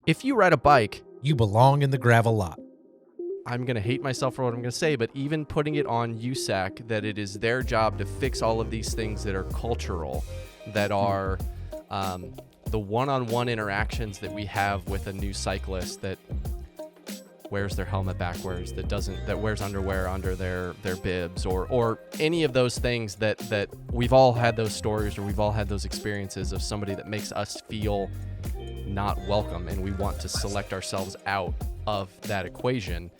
If you ride a bike, you belong in the gravel lot. I'm going to hate myself for what I'm going to say, but even putting it on USAC, that it is their job to fix all of these things that are cultural, that are the one-on-one interactions that we have with a new cyclist that wears their helmet backwards, that wears underwear under their bibs, or any of those things that we've all had those stories, or we've all had those experiences of somebody that makes us feel not welcome, and we want to select ourselves out of that equation.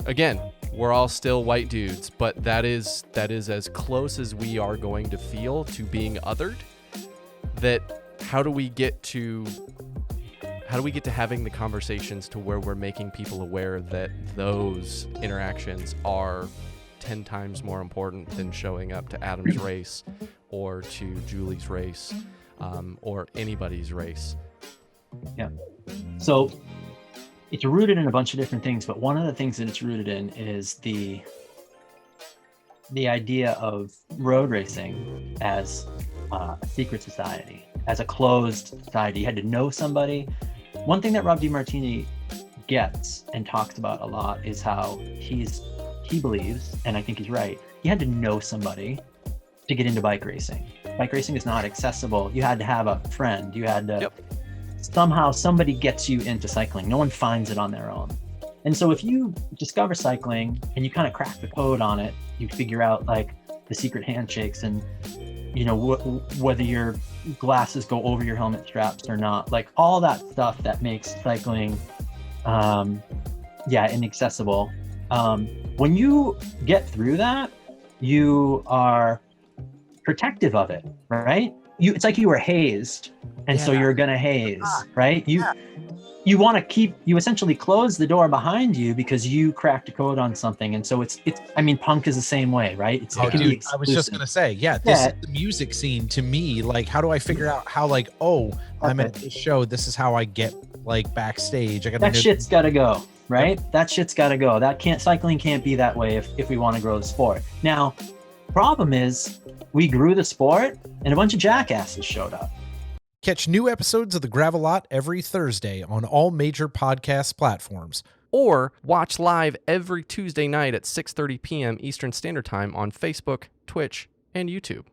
Again, we're all still white dudes, but that is as close as we are going to feel to being othered. That how do we get to having the conversations to where we're making people aware that those interactions are 10 times more important than showing up to Adam's race or to Julie's race, or anybody's race. Yeah. So it's rooted in a bunch of different things, but one of the things that it's rooted in is the idea of road racing as a secret society, as a closed society. You had to know somebody. One thing that Rob DiMartini gets and talks about a lot is how he believes, and I think he's right, you had to know somebody to get into bike racing. Bike racing is not accessible. You had to have a friend. You had to somehow somebody gets you into cycling. No one finds it on their own. And so if you discover cycling and you kind of crack the code on it, you figure out like the secret handshakes and whether your glasses go over your helmet straps or not, like all that stuff that makes cycling inaccessible. When you get through that, you are protective of it, right? It's like you were hazed, and so you're gonna haze, right? You want to you essentially close the door behind you because you cracked a code on something. And so it's punk is the same way, right? I was just gonna say, this is the music scene to me. Like, how do I figure out how, like, I'm at this show, this is how I get like backstage. Shit's gotta go, right? Yep. That shit's gotta go. Cycling can't be that way if we want to grow the sport. Now, problem is we grew the sport and a bunch of jackasses showed up. Catch new episodes of The Gravel Lot every Thursday on all major podcast platforms. Or watch live every Tuesday night at 6:30 p.m. Eastern Standard Time on Facebook, Twitch, and YouTube.